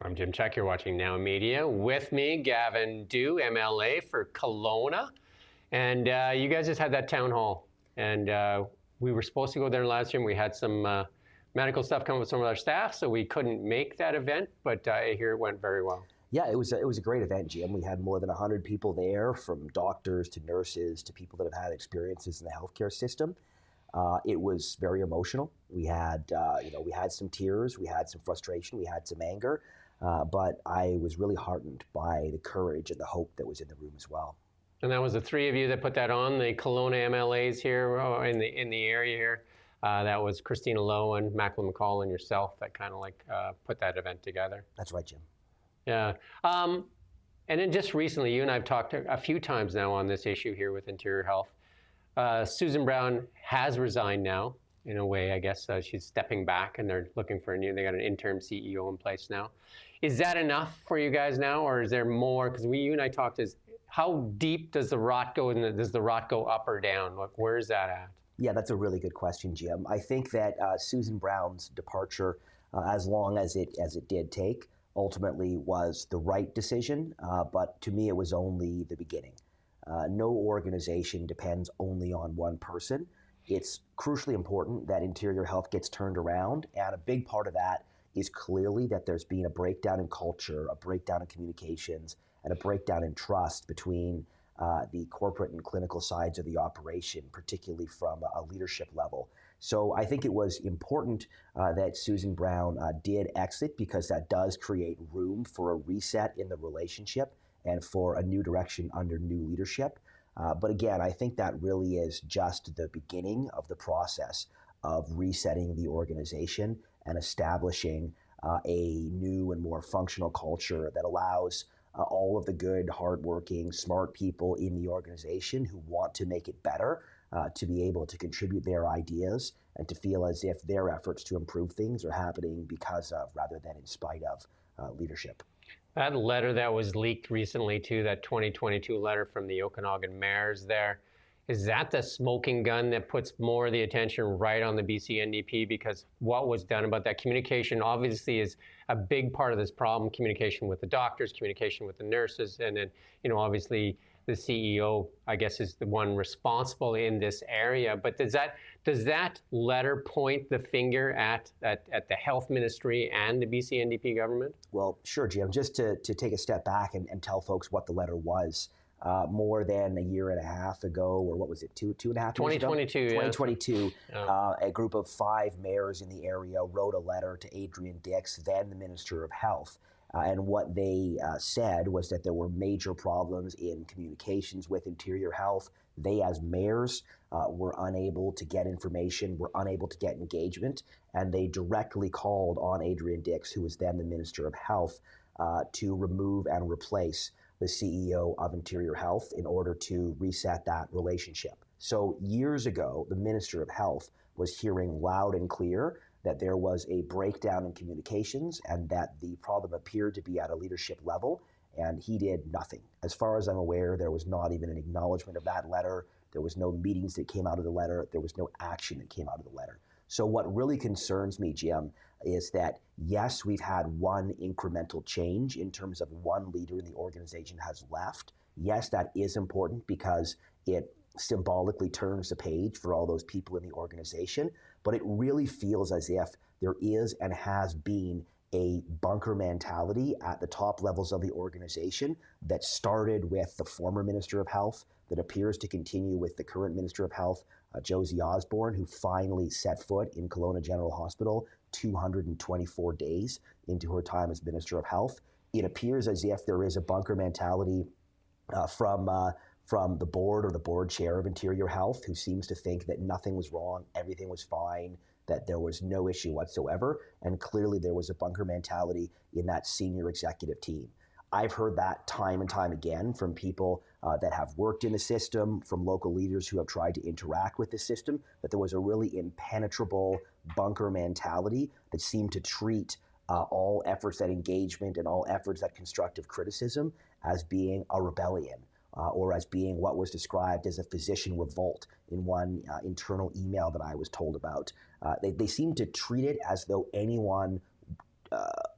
I'm Jim Check. You're watching Now Media. With me, Gavin Dew, MLA for Kelowna. And you guys just had that town hall. And we were supposed to go there last year, and we had some medical stuff come with some of our staff, so we couldn't make that event, but I hear it went very well. Yeah, it was a great event, Jim. We had more than 100 people there, from doctors to nurses to people that have had experiences in the healthcare system. It was very emotional. We had some tears, we had some frustration, we had some anger, but I was really heartened by the courage and the hope that was in the room as well. And that was the three of you that put that on, the Kelowna MLAs here in the area here. That was Christina Lowe and Macklin McCall and yourself that kind of put that event together. That's right, Jim. Yeah. And then just recently, you and I have talked a few times now on this issue here with Interior Health. Susan Brown has resigned now, in a way, I guess. She's stepping back, and they're looking for they got an interim CEO in place now. Is that enough for you guys now, or is there more? Because you and I talked, how deep does the rot go, and does the rot go up or down? Where is that at? Yeah, that's a really good question, Jim. I think that Susan Brown's departure, as long as it did take, ultimately was the right decision, but to me it was only the beginning. No organization depends only on one person. It's crucially important that Interior Health gets turned around, and a big part of that is clearly that there's been a breakdown in culture, a breakdown in communications, and a breakdown in trust between the corporate and clinical sides of the operation, particularly from a leadership level. So I think it was important that Susan Brown did exit, because that does create room for a reset in the relationship and for a new direction under new leadership. But again, I think that really is just the beginning of the process of resetting the organization and establishing a new and more functional culture that allows all of the good, hardworking, smart people in the organization who want to make it better to be able to contribute their ideas and to feel as if their efforts to improve things are happening because of, rather than in spite of, leadership. That letter that was leaked recently too, that 2022 letter from the Okanagan mayors there, is that the smoking gun that puts more of the attention right on the BC NDP? Because what was done about that communication obviously is a big part of this problem. Communication with the doctors, communication with the nurses, and then, obviously the CEO, I guess, is the one responsible in this area. But does that letter point the finger at the health ministry and the BC NDP government? Well, sure, Jim. Just to take a step back and tell folks what the letter was. More than a year and a half ago, or what was it, two and a half years ago? 2022, a group of 5 mayors in the area wrote a letter to Adrian Dix, then the Minister of Health. And what they said was that there were major problems in communications with Interior Health. They, as mayors, were unable to get information, were unable to get engagement, and they directly called on Adrian Dix, who was then the Minister of Health, to remove and replace the CEO of Interior Health in order to reset that relationship. So years ago, the Minister of Health was hearing loud and clear that there was a breakdown in communications and that the problem appeared to be at a leadership level, and he did nothing. As far as I'm aware, there was not even an acknowledgement of that letter. There was no meetings that came out of the letter. There was no action that came out of the letter. So what really concerns me, Jim, is that, yes, we've had one incremental change in terms of one leader in the organization has left. Yes, that is important because it symbolically turns the page for all those people in the organization. But it really feels as if there is and has been a bunker mentality at the top levels of the organization that started with the former Minister of Health, that appears to continue with the current Minister of Health, Josie Osborne, who finally set foot in Kelowna General Hospital 224 days into her time as Minister of Health. It appears as if there is a bunker mentality from the board or the board chair of Interior Health, who seems to think that nothing was wrong, everything was fine, that there was no issue whatsoever. And clearly there was a bunker mentality in that senior executive team. I've heard that time and time again from people that have worked in the system, from local leaders who have tried to interact with the system, that there was a really impenetrable bunker mentality that seemed to treat all efforts at engagement and all efforts at constructive criticism as being a rebellion. Or as being what was described as a physician revolt in one internal email that I was told about. They seem to treat it as though anyone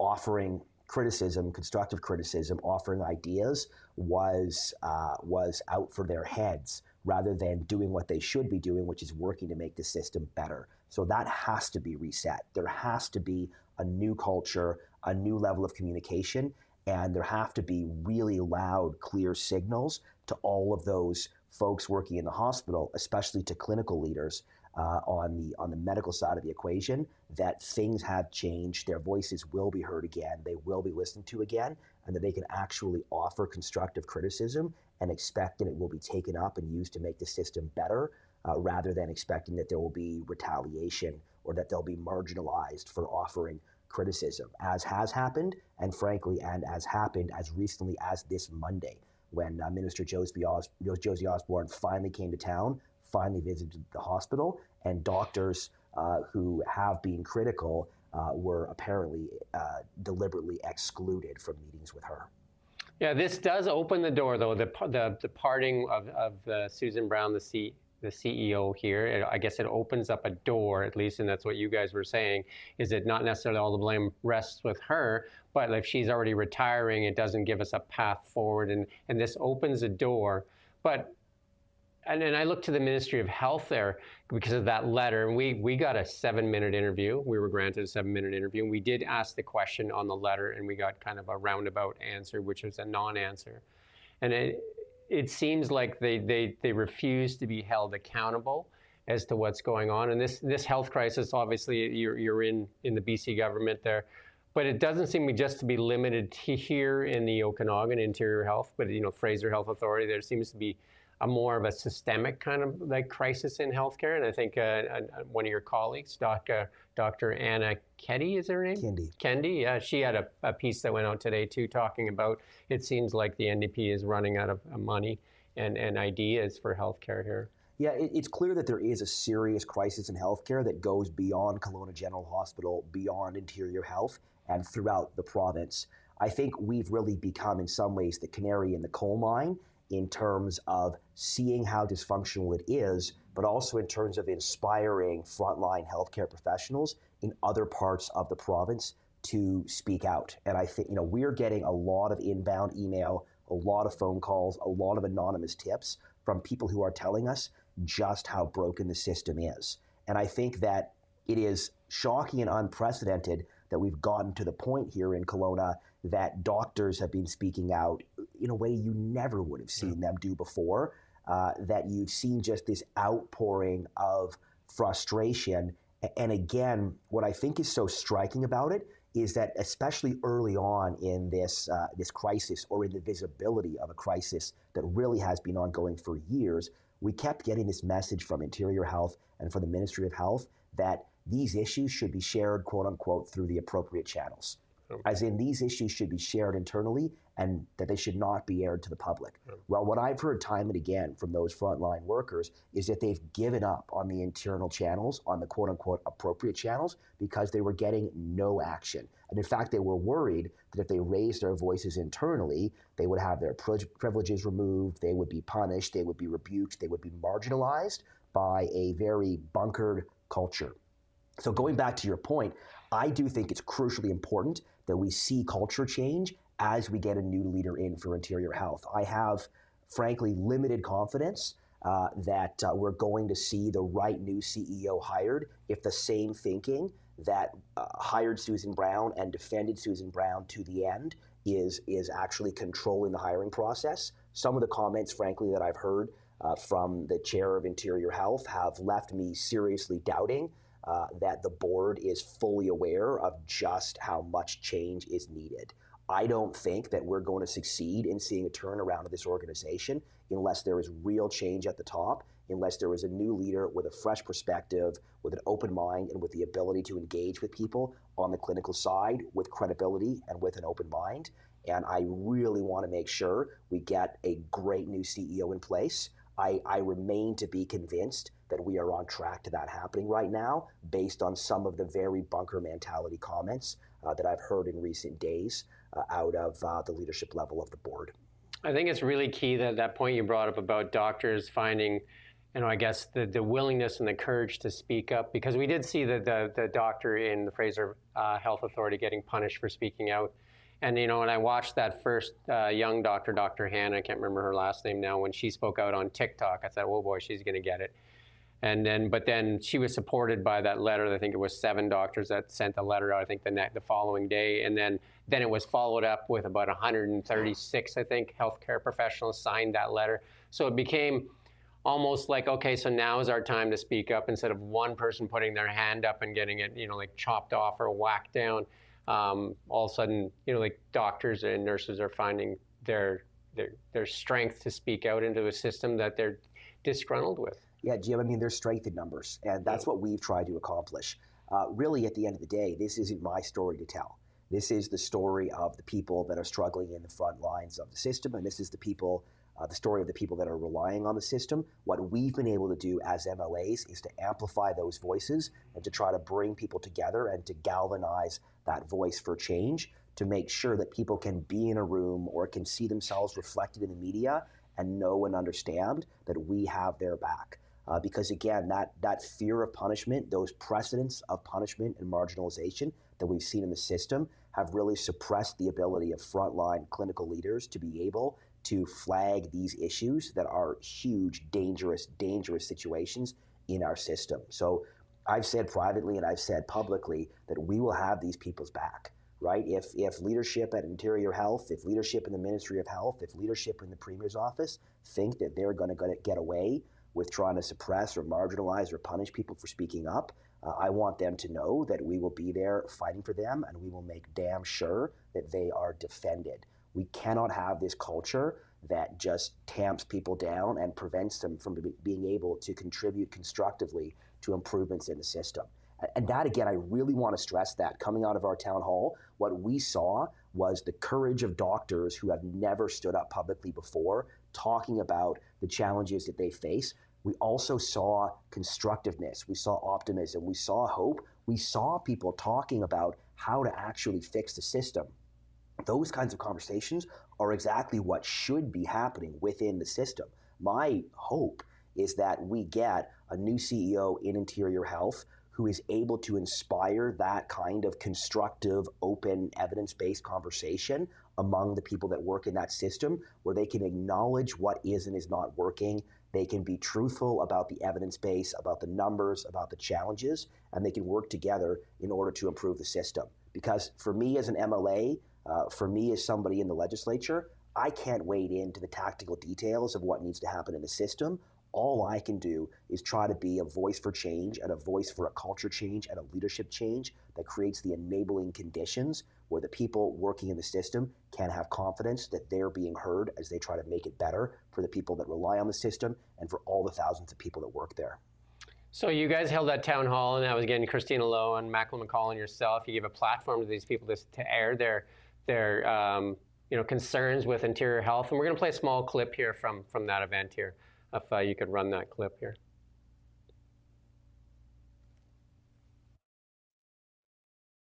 offering criticism, constructive criticism, offering ideas was out for their heads rather than doing what they should be doing, which is working to make the system better. So that has to be reset. There has to be a new culture, a new level of communication, and there have to be really loud, clear signals to all of those folks working in the hospital, especially to clinical leaders on the medical side of the equation, that things have changed, their voices will be heard again, they will be listened to again, and that they can actually offer constructive criticism and expect that it will be taken up and used to make the system better, rather than expecting that there will be retaliation or that they'll be marginalized for offering criticism, as has happened, and frankly, and as happened as recently as this Monday, when Minister Josie Osborne finally came to town, finally visited the hospital, and doctors who have been critical were apparently deliberately excluded from meetings with her. Yeah, this does open the door, though, the parting of Susan Brown, the CEO here. I guess it opens up a door, at least, and that's what you guys were saying, is that not necessarily all the blame rests with her, but if she's already retiring, it doesn't give us a path forward, and this opens a door. But and I look to the Ministry of Health there because of that letter, and we got a 7-minute interview. We were granted a 7-minute interview, and we did ask the question on the letter, and we got kind of a roundabout answer, which was a non-answer. And it seems like they refuse to be held accountable as to what's going on. And this health crisis, obviously, you're in the BC government there, but it doesn't seem just to be limited to here in the Okanagan Interior Health, but Fraser Health Authority. There seems to be a more of a systemic kind of like crisis in healthcare. And I think one of your colleagues, Dr. Anna Keddy, is her name? Kendi, yeah. She had a piece that went out today too, talking about it seems like the NDP is running out of money and ideas for healthcare here. Yeah, it's clear that there is a serious crisis in healthcare that goes beyond Kelowna General Hospital, beyond Interior Health, and throughout the province. I think we've really become, in some ways, the canary in the coal mine in terms of seeing how dysfunctional it is, but also in terms of inspiring frontline healthcare professionals in other parts of the province to speak out. And I think, we're getting a lot of inbound email, a lot of phone calls, a lot of anonymous tips from people who are telling us just how broken the system is. And I think that it is shocking and unprecedented that we've gotten to the point here in Kelowna that doctors have been speaking out in a way you never would have seen them do before, that you've seen just this outpouring of frustration. And again, what I think is so striking about it is that especially early on in this crisis, or in the visibility of a crisis that really has been ongoing for years, we kept getting this message from Interior Health and from the Ministry of Health that these issues should be shared, quote unquote, through the appropriate channels. As in, these issues should be shared internally and that they should not be aired to the public. Well, what I've heard time and again from those frontline workers is that they've given up on the internal channels, on the quote unquote appropriate channels, because they were getting no action. And in fact, they were worried that if they raised their voices internally, they would have their privileges removed, they would be punished, they would be rebuked, they would be marginalized by a very bunkered culture. So going back to your point, I do think it's crucially important that we see culture change as we get a new leader in for Interior Health. I have, frankly, limited confidence that we're going to see the right new CEO hired if the same thinking that hired Susan Brown and defended Susan Brown to the end is actually controlling the hiring process. Some of the comments, frankly, that I've heard from the chair of Interior Health have left me seriously doubting that the board is fully aware of just how much change is needed. I don't think that we're going to succeed in seeing a turnaround of this organization unless there is real change at the top, unless there is a new leader with a fresh perspective, with an open mind, and with the ability to engage with people on the clinical side with credibility and with an open mind. And I really want to make sure we get a great new CEO in place. I remain to be convinced that we are on track to that happening right now, based on some of the very bunker mentality comments that I've heard in recent days out of the leadership level of the board. I think it's really key that point you brought up about doctors finding, I guess the willingness and the courage to speak up, because we did see the doctor in the Fraser Health Authority getting punished for speaking out. And, when I watched that first young doctor, Dr. Hannah, I can't remember her last name now, when she spoke out on TikTok, I said, oh boy, she's going to get it. But then she was supported by that letter. I think it was 7 doctors that sent the letter out, I think the following day. And then it was followed up with about 136, I think, healthcare professionals signed that letter. So it became almost like, okay, so now is our time to speak up, instead of one person putting their hand up and getting it, like chopped off or whacked down. All of a sudden, like doctors and nurses are finding their strength to speak out into a system that they're disgruntled with. Yeah, Jim, I mean, there's strength in numbers, and that's what we've tried to accomplish. Really, at the end of the day, this isn't my story to tell. This is the story of the people that are struggling in the front lines of the system, and this is the story of the people that are relying on the system. What we've been able to do as MLAs is to amplify those voices and to try to bring people together and to galvanize that voice for change, to make sure that people can be in a room or can see themselves reflected in the media and know and understand that we have their back. Because again, that fear of punishment, those precedents of punishment and marginalization that we've seen in the system have really suppressed the ability of frontline clinical leaders to be able to flag these issues that are huge, dangerous situations in our system. So I've said privately and I've said publicly that we will have these people's back, right? If leadership at Interior Health, if leadership in the Ministry of Health, if leadership in the Premier's office think that they're going to get away with trying to suppress or marginalize or punish people for speaking up, I want them to know that we will be there fighting for them, and we will make damn sure that they are defended. We cannot have this culture that just tamps people down and prevents them from being able to contribute constructively to improvements in the system. And that, again, I really want to stress that coming out of our town hall, what we saw was the courage of doctors who have never stood up publicly before, talking about the challenges that they face. We also saw constructiveness, we saw optimism, we saw hope, we saw people talking about how to actually fix the system. Those kinds of conversations are exactly what should be happening within the system. My hope is that we get a new CEO in Interior Health who is able to inspire that kind of constructive, open, evidence-based conversation among the people that work in that system, where they can acknowledge what is and is not working. They can be truthful about the evidence base, about the numbers, about the challenges, and they can work together in order to improve the system. Because for me as an MLA, for me as somebody in the legislature, I can't wade into the tactical details of what needs to happen in the system. All I can do is try to be a voice for change and a voice for a culture change and a leadership change that creates the enabling conditions where the people working in the system can have confidence that they're being heard as they try to make it better for the people that rely on the system and for all the thousands of people that work there. So you guys held that town hall, and that was again Christina Lowe and Macklin McCall and yourself. You gave a platform to these people to air their concerns with Interior Health, and we're going to play a small clip here from that event here. If you could run that clip here.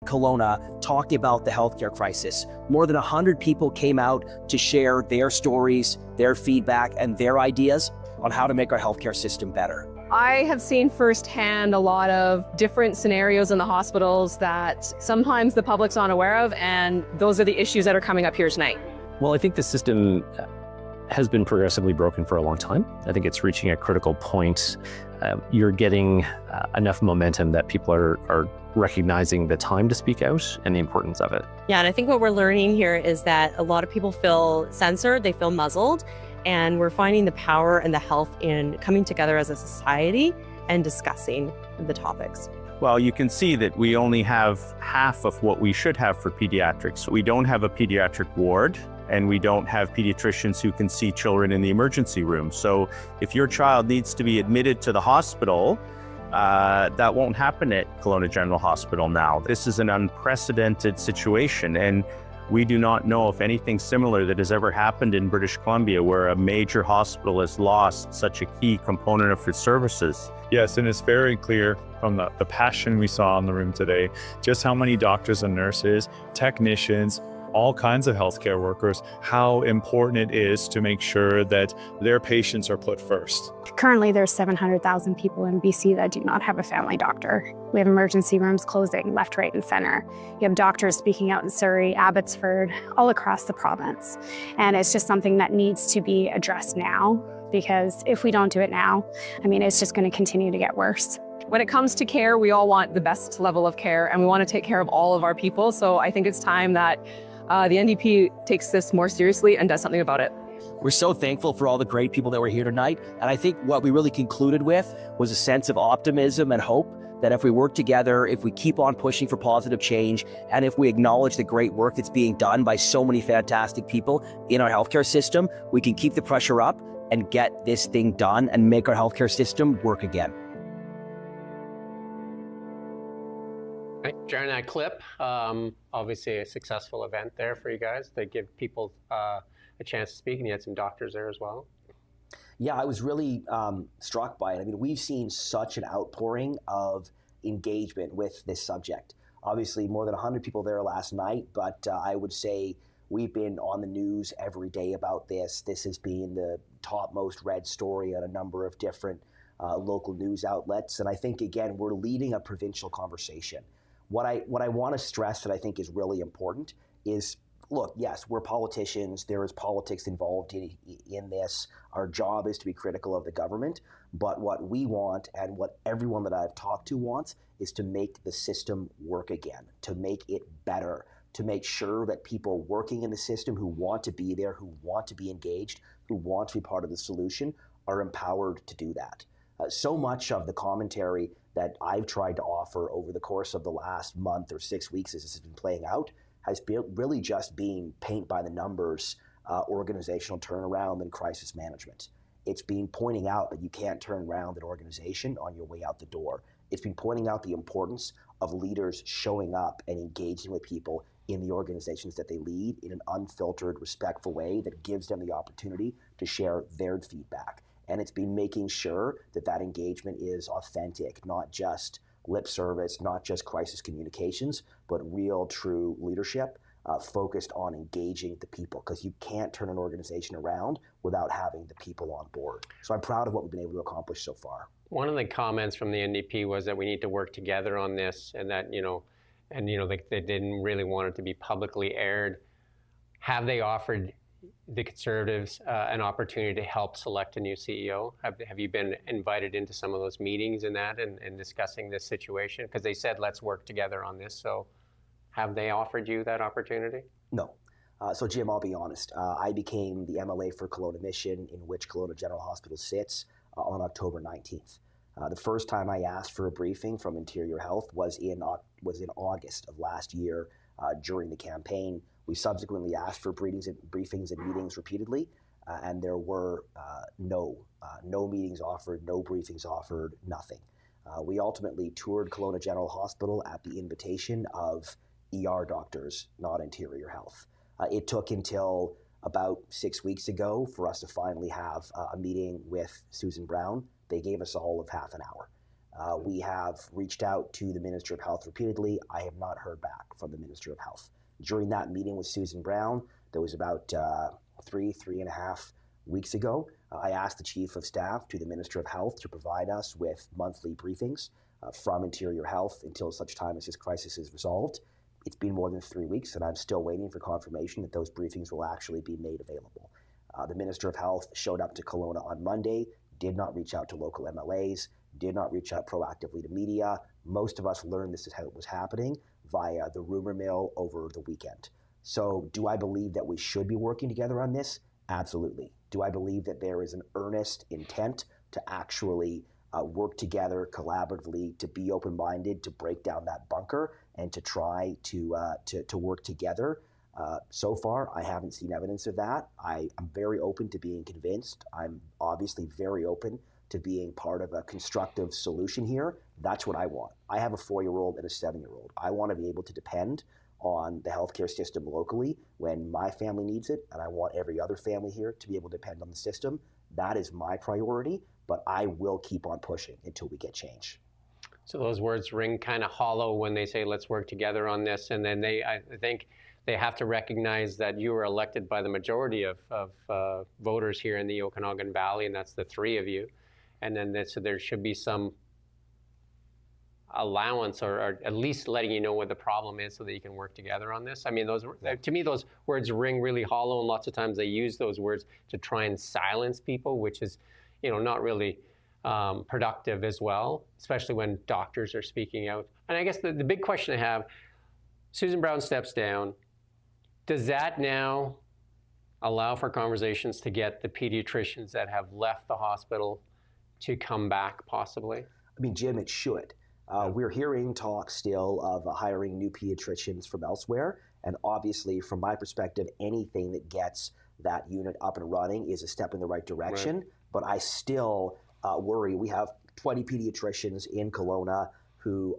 Kelowna talking about the healthcare crisis. More than 100 people came out to share their stories, their feedback, and their ideas on how to make our healthcare system better. I have seen firsthand a lot of different scenarios in the hospitals that sometimes the public's not aware of, and those are the issues that are coming up here tonight. Well, I think the system has been progressively broken for a long time. I think it's reaching a critical point. You're getting enough momentum that people are recognizing the time to speak out and the importance of it. Yeah, and I think what we're learning here is that a lot of people feel censored, they feel muzzled, and we're finding the power and the health in coming together as a society and discussing the topics. Well, you can see that we only have half of what we should have for pediatrics. We don't have a pediatric ward, and we don't have pediatricians who can see children in the emergency room. So if your child needs to be admitted to the hospital, that won't happen at Kelowna General Hospital now. This is an unprecedented situation, and we do not know of anything similar that has ever happened in British Columbia, where a major hospital has lost such a key component of its services. Yes, and it's very clear from the passion we saw in the room today, just how many doctors and nurses, technicians, all kinds of healthcare workers how important it is to make sure that their patients are put first. Currently, there's 700,000 people in BC that do not have a family doctor. We have emergency rooms closing left, right, and center. You have doctors speaking out in Surrey, Abbotsford, all across the province. And it's just something that needs to be addressed now, because if we don't do it now, it's just going to continue to get worse. When it comes to care, we all want the best level of care, and we want to take care of all of our people. So I think it's time that the NDP takes this more seriously and does something about it. We're so thankful for all the great people that were here tonight. And I think what we really concluded with was a sense of optimism and hope that if we work together, if we keep on pushing for positive change, and if we acknowledge the great work that's being done by so many fantastic people in our healthcare system, we can keep the pressure up and get this thing done and make our healthcare system work again. Right, during that clip, obviously a successful event there for you guys to give people a chance to speak, and you had some doctors there as well. Yeah, I was really struck by it. We've seen such an outpouring of engagement with this subject. Obviously, more than 100 people there last night, but I would say we've been on the news every day about this. This has been the topmost read story on a number of different local news outlets. And I think, again, we're leading a provincial conversation. What I want to stress that I think is really important is, look, yes, we're politicians. There is politics involved in this. Our job is to be critical of the government. But what we want, and what everyone that I've talked to wants, is to make the system work again, to make it better, to make sure that people working in the system who want to be there, who want to be engaged, who want to be part of the solution, are empowered to do that. So much of the commentary that I've tried to offer over the course of the last month or 6 weeks as this has been playing out has been really just being paint by the numbers, organizational turnaround and crisis management. It's been pointing out that you can't turn around an organization on your way out the door. It's been pointing out the importance of leaders showing up and engaging with people in the organizations that they lead in an unfiltered, respectful way that gives them the opportunity to share their feedback. And it's been making sure that that engagement is authentic, not just lip service, not just crisis communications, but real, true leadership focused on engaging the people, because you can't turn an organization around without having the people on board. So I'm proud of what we've been able to accomplish so far. One of the comments from the NDP was that we need to work together on this, and that, they didn't really want it to be publicly aired. Have they offered the Conservatives an opportunity to help select a new CEO? Have you been invited into some of those meetings and discussing this situation? Because they said, let's work together on this. So have they offered you that opportunity? No. So Jim, I'll be honest. I became the MLA for Kelowna Mission, in which Kelowna General Hospital sits, on October 19th. The first time I asked for a briefing from Interior Health was in August of last year during the campaign. We subsequently asked for briefings and meetings repeatedly, and there were no meetings offered, no briefings offered, nothing. We ultimately toured Kelowna General Hospital at the invitation of ER doctors, not Interior Health. It took until about 6 weeks ago for us to finally have a meeting with Susan Brown. They gave us all of half an hour. We have reached out to the Minister of Health repeatedly. I have not heard back from the Minister of Health. During that meeting with Susan Brown, that was about 3.5 weeks ago, I asked the Chief of Staff to the Minister of Health to provide us with monthly briefings from Interior Health until such time as this crisis is resolved. It's been more than 3 weeks, and I'm still waiting for confirmation that those briefings will actually be made available. The Minister of Health showed up to Kelowna on Monday, did not reach out to local MLAs, did not reach out proactively to media. Most of us learned this is how it was happening via the rumor mill over the weekend. So do I believe that we should be working together on this? Absolutely. Do I believe that there is an earnest intent to actually work together collaboratively, to be open-minded, to break down that bunker, and to try to work together? So far, I haven't seen evidence of that. I'm very open to being convinced. I'm obviously very open to being part of a constructive solution here. That's what I want. I have a 4-year-old and a 7-year-old. I want to be able to depend on the healthcare system locally when my family needs it, and I want every other family here to be able to depend on the system. That is my priority, but I will keep on pushing until we get change. So those words ring kind of hollow when they say, let's work together on this. And then I think they have to recognize that you were elected by the majority of voters here in the Okanagan Valley, and that's the three of you. And then so there should be some allowance or at least letting you know what the problem is so that you can work together on this. I mean, to me, those words ring really hollow, and lots of times they use those words to try and silence people, which is, not really productive as well, especially when doctors are speaking out. And I guess the big question I have, Susan Brown steps down. Does that now allow for conversations to get the pediatricians that have left the hospital to come back possibly? I mean, Jim, it should. We're hearing talk still of hiring new pediatricians from elsewhere. And obviously, from my perspective, anything that gets that unit up and running is a step in the right direction. Right. But I still worry. We have 20 pediatricians in Kelowna who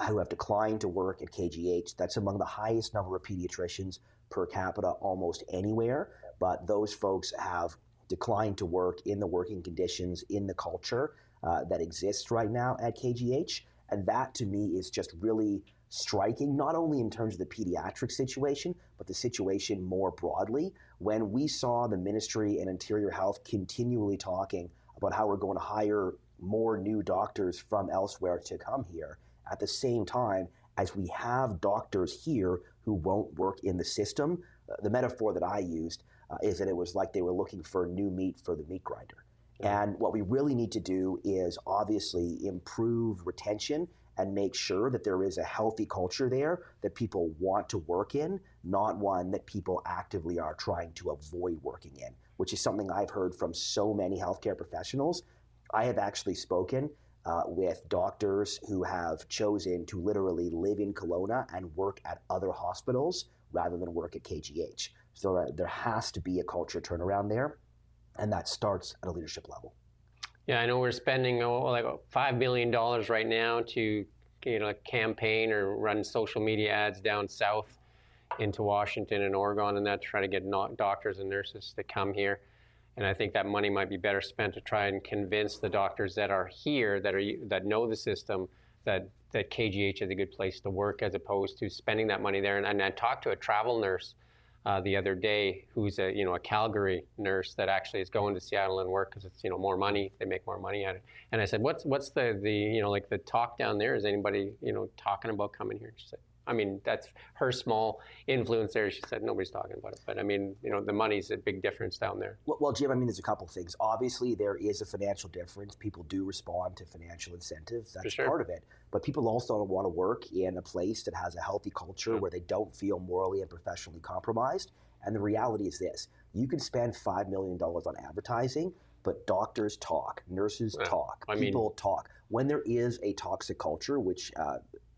have declined to work at KGH. That's among the highest number of pediatricians per capita almost anywhere. But those folks have declined to work in the working conditions, in the culture that exists right now at KGH. And that to me is just really striking, not only in terms of the pediatric situation, but the situation more broadly. When we saw the Ministry and Interior Health continually talking about how we're going to hire more new doctors from elsewhere to come here, at the same time as we have doctors here who won't work in the system, the metaphor that I used is that it was like they were looking for new meat for the meat grinder. And what we really need to do is obviously improve retention and make sure that there is a healthy culture there that people want to work in, not one that people actively are trying to avoid working in, which is something I've heard from so many healthcare professionals. I have actually spoken with doctors who have chosen to literally live in Kelowna and work at other hospitals rather than work at KGH. So there has to be a culture turnaround there. And that starts at a leadership level. Yeah, I know we're spending like $5 million right now to campaign or run social media ads down south into Washington and Oregon and that to try to get doctors and nurses to come here. And I think that money might be better spent to try and convince the doctors that are here, that know the system, that KGH is a good place to work, as opposed to spending that money there. And I talked to a travel nurse the other day, who's a Calgary nurse that actually is going to Seattle and work because it's more money. They make more money at it. And I said, what's the like the talk down there? Is anybody talking about coming here? She said, I mean, that's her small influence there. She said nobody's talking about it, but I mean, the money's a big difference down there. Well, Jim, I mean, there's a couple of things. Obviously, there is a financial difference. People do respond to financial incentives. That's part of it. But people also want to work in a place that has a healthy culture where they don't feel morally and professionally compromised. And the reality is this: you can spend $5 million on advertising, but doctors talk, nurses talk, people talk. When there is a toxic culture, which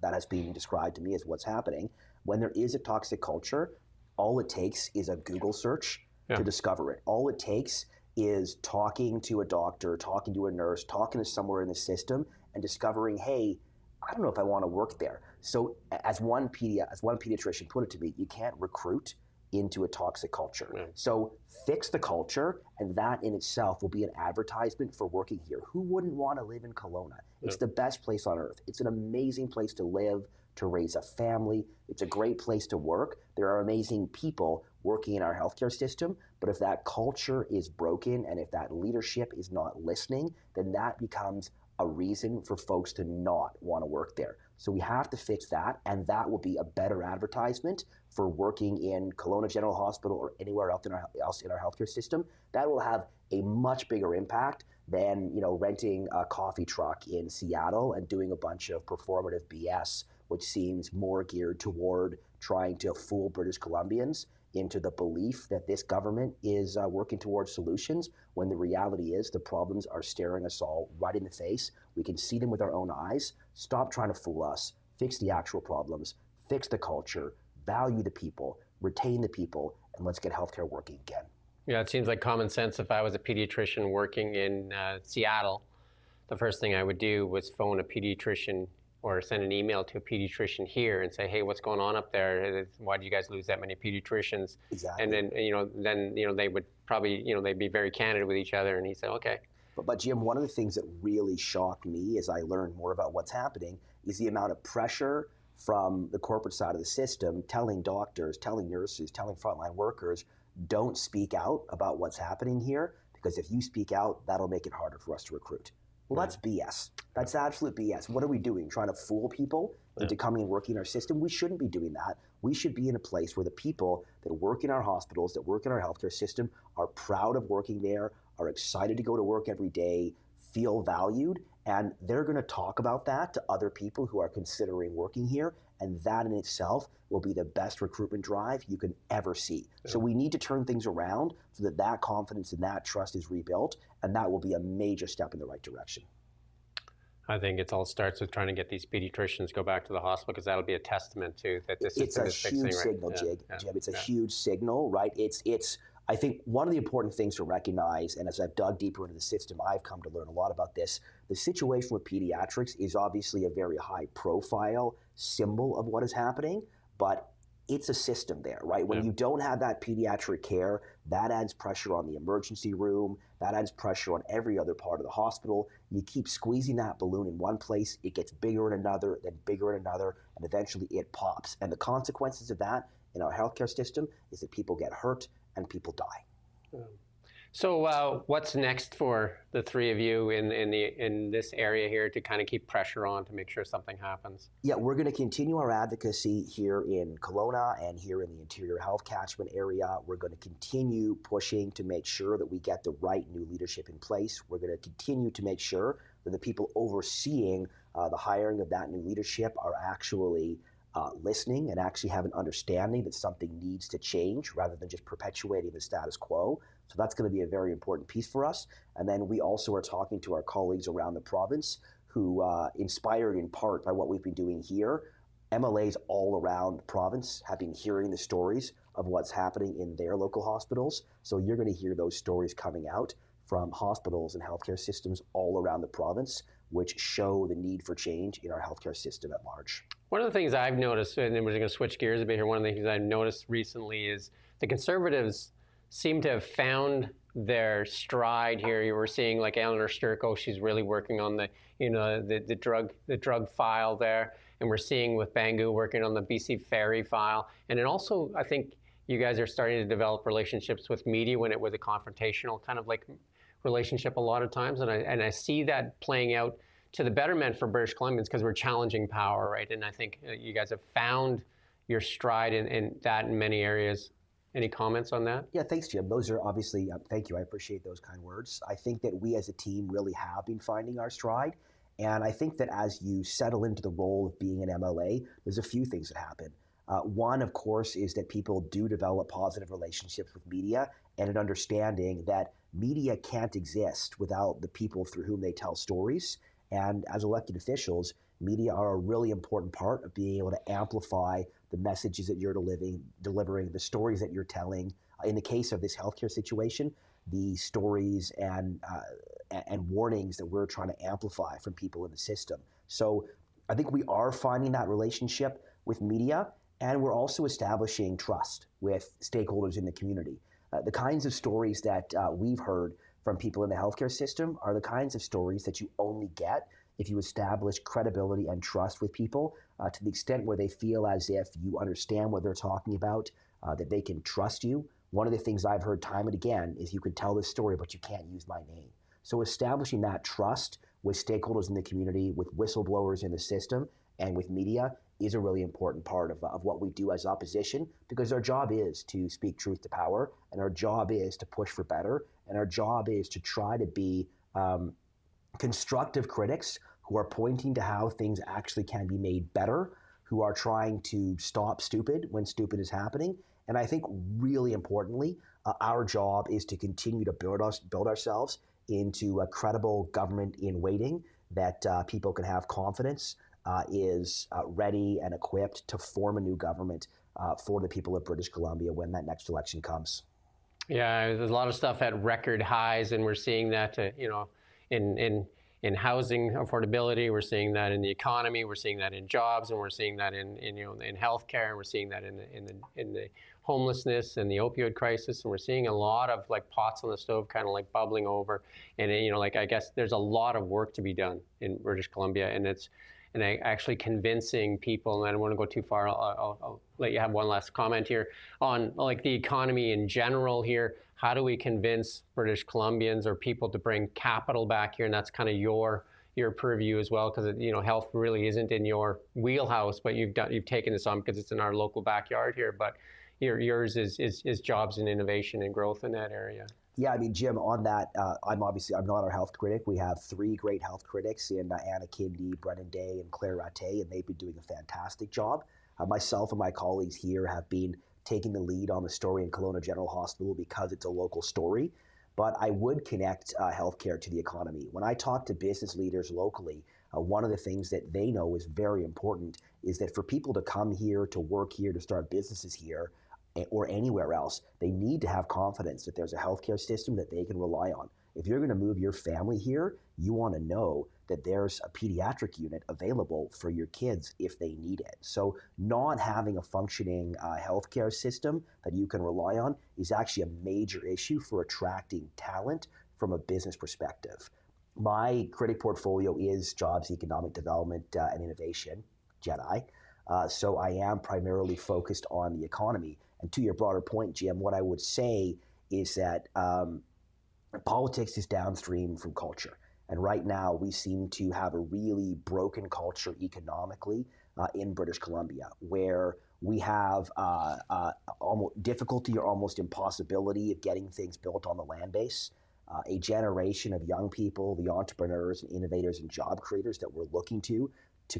that has been described to me as what's happening. When there is a toxic culture, all it takes is a Google search to discover it. All it takes is talking to a doctor, talking to a nurse, talking to somewhere in the system, and discovering, hey, I don't know if I want to work there. So as one pediatrician put it to me, you can't recruit into a toxic culture. So fix the culture, and that in itself will be an advertisement for working here. Who wouldn't want to live in Kelowna? It's the best place on earth. It's an amazing place to live, to raise a family. It's a great place to work. There are amazing people working in our healthcare system, but if that culture is broken and if that leadership is not listening, then that becomes a reason for folks to not want to work there. So we have to fix that, and that will be a better advertisement for working in Kelowna General Hospital or anywhere else in our healthcare system. That will have a much bigger impact than renting a coffee truck in Seattle and doing a bunch of performative BS, which seems more geared toward trying to fool British Columbians into the belief that this government is working towards solutions, when the reality is the problems are staring us all right in the face. We can see them with our own eyes. Stop trying to fool us. Fix the actual problems. Fix the culture. Value the people. Retain the people. And let's get healthcare working again. Yeah, it seems like common sense. If I was a pediatrician working in Seattle, the first thing I would do was phone a pediatrician or send an email to a pediatrician here and say, hey, what's going on up there? Why do you guys lose that many pediatricians? Exactly. And then, they would probably, they'd be very candid with each other. And he said, okay. But Jim, one of the things that really shocked me as I learned more about what's happening is the amount of pressure from the corporate side of the system telling doctors, telling nurses, telling frontline workers, don't speak out about what's happening here, because if you speak out, that'll make it harder for us to recruit. Well, that's BS. That's absolute BS. What are we doing? Trying to fool people into coming and working in our system? We shouldn't be doing that. We should be in a place where the people that work in our hospitals, that work in our healthcare system, are proud of working there, are excited to go to work every day, feel valued, and they're going to talk about that to other people who are considering working here. And that in itself will be the best recruitment drive you can ever see. So we need to turn things around so that that confidence and that trust is rebuilt, and that will be a major step in the right direction. I think it all starts with trying to get these pediatricians to go back to the hospital, because that'll be a testament to that this it's is a huge signal, Jim. It's a huge signal, right? It's I think one of the important things to recognize, and as I've dug deeper into the system, I've come to learn a lot about this. The situation with pediatrics is obviously a very high profile symbol of what is happening, but it's a system there, right? When you don't have that pediatric care, that adds pressure on the emergency room, that adds pressure on every other part of the hospital. You keep squeezing that balloon in one place, it gets bigger in another, then bigger in another, and eventually it pops. And the consequences of that in our healthcare system is that people get hurt and people die. So what's next for the three of you in this area here to kind of keep pressure on to make sure something happens? Yeah, we're going to continue our advocacy here in Kelowna and here in the Interior Health catchment area. We're going to continue pushing to make sure that we get the right new leadership in place. We're going to continue to make sure that the people overseeing the hiring of that new leadership are actually listening and actually have an understanding that something needs to change rather than just perpetuating the status quo. So that's going to be a very important piece for us. And then we also are talking to our colleagues around the province who, inspired in part by what we've been doing here, MLAs all around the province have been hearing the stories of what's happening in their local hospitals. So you're going to hear those stories coming out from hospitals and healthcare systems all around the province, which show the need for change in our healthcare system at large. One of the things I've noticed, and then we're going to switch gears a bit here, one of the things I've noticed recently is the Conservatives seem to have found their stride here. You were seeing like Eleanor Sturko, she's really working on the drug file there. And we're seeing with Bangu working on the BC Ferry file. And then also, I think you guys are starting to develop relationships with media when it was a confrontational kind of like relationship a lot of times. And I see that playing out to the betterment for British Columbians because we're challenging power, right? And I think you guys have found your stride in that in many areas. Any comments on that? Yeah, thanks, Jim. Those are obviously, thank you. I appreciate those kind words. I think that we as a team really have been finding our stride. And I think that as you settle into the role of being an MLA, there's a few things that happen. One, of course, is that people do develop positive relationships with media and an understanding that media can't exist without the people through whom they tell stories. And as elected officials, media are a really important part of being able to amplify the messages that you're delivering, the stories that you're telling. In the case of this healthcare situation, the stories and warnings that we're trying to amplify from people in the system. So I think we are finding that relationship with media, and we're also establishing trust with stakeholders in the community. The kinds of stories that we've heard from people in the healthcare system are the kinds of stories that you only get if you establish credibility and trust with people to the extent where they feel as if you understand what they're talking about, that they can trust you. One of the things I've heard time and again is you can tell this story, but you can't use my name. So establishing that trust with stakeholders in the community, with whistleblowers in the system, and with media is a really important part of what we do as opposition, because our job is to speak truth to power, and our job is to push for better, and our job is to try to be constructive critics who are pointing to how things actually can be made better, who are trying to stop stupid when stupid is happening. And I think really importantly, our job is to continue to build ourselves into a credible government in waiting that people can have confidence is ready and equipped to form a new government for the people of British Columbia when that next election comes. Yeah, there's a lot of stuff at record highs, and we're seeing that, in in housing affordability, we're seeing that in the economy, we're seeing that in jobs, and we're seeing that in healthcare, and we're seeing that in the homelessness and the opioid crisis, and we're seeing a lot of like pots on the stove kind of like bubbling over. And I guess there's a lot of work to be done in British Columbia, and actually convincing people, and I don't want to go too far, I'll let you have one last comment here on like the economy in general here. How do we convince British Columbians or people to bring capital back here? And that's kind of your purview as well, because health really isn't in your wheelhouse, but you've taken this on because it's in our local backyard here. But yours is jobs and innovation and growth in that area. Yeah, I mean, Jim, on that, I'm not our health critic. We have 3 great health critics in Anna Kindi, Brennan Day, and Claire Rattay, and they've been doing a fantastic job. Myself and my colleagues here have been taking the lead on the story in Kelowna General Hospital because it's a local story. But I would connect healthcare to the economy. When I talk to business leaders locally, one of the things that they know is very important is that for people to come here, to work here, to start businesses here, or anywhere else, they need to have confidence that there's a healthcare system that they can rely on. If you're going to move your family here, you want to know that there's a pediatric unit available for your kids if they need it. So not having a functioning healthcare system that you can rely on is actually a major issue for attracting talent from a business perspective. My critic portfolio is jobs, economic development, and innovation, JEDI. So I am primarily focused on the economy. And to your broader point, Jim, what I would say is that politics is downstream from culture. And right now, we seem to have a really broken culture economically in British Columbia, where we have almost difficulty or almost impossibility of getting things built on the land base. A generation of young people, the entrepreneurs and innovators and job creators that we're looking to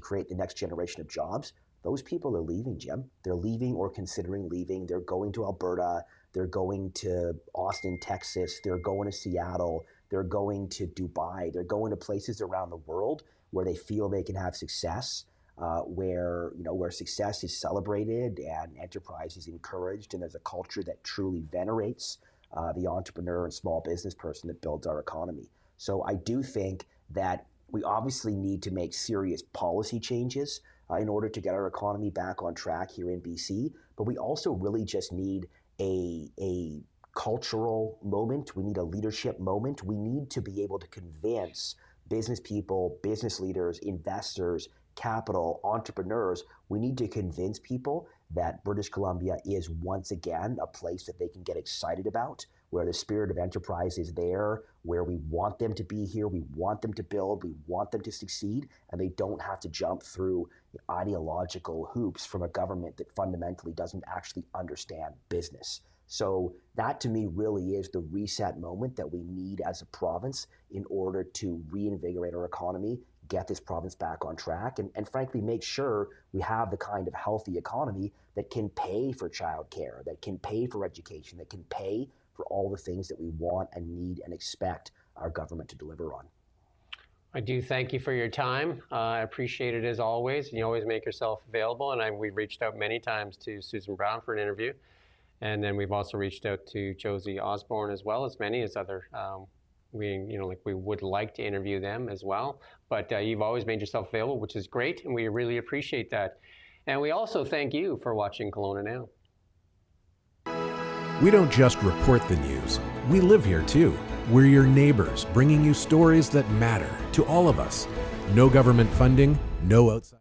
create the next generation of jobs, those people are leaving, Jim. They're leaving or considering leaving. They're going to Alberta. They're going to Austin, Texas. They're going to Seattle. They're going to Dubai. They're going to places around the world where they feel they can have success, where success is celebrated and enterprise is encouraged, and there's a culture that truly venerates the entrepreneur and small business person that builds our economy. So I do think that we obviously need to make serious policy changes in order to get our economy back on track here in BC, but we also really just need a cultural moment. We need a leadership moment. We need to be able to convince business people, business leaders, investors, capital, entrepreneurs. We need to convince people that British Columbia is once again a place that they can get excited about, where the spirit of enterprise is there, where we want them to be here, we want them to build, we want them to succeed, and they don't have to jump through ideological hoops from a government that fundamentally doesn't actually understand business. So that to me really is the reset moment that we need as a province in order to reinvigorate our economy, get this province back on track, and frankly make sure we have the kind of healthy economy that can pay for childcare, that can pay for education, that can pay for all the things that we want and need and expect our government to deliver on. I do thank you for your time. I appreciate it as always. And you always make yourself available. And we've reached out many times to Susan Brown for an interview. And then we've also reached out to Josie Osborne as well, as many as other, we would like to interview them as well. But you've always made yourself available, which is great. And we really appreciate that. And we also thank you for watching Kelowna Now. We don't just report the news, we live here too. We're your neighbors, bringing you stories that matter to all of us. No government funding, no outside.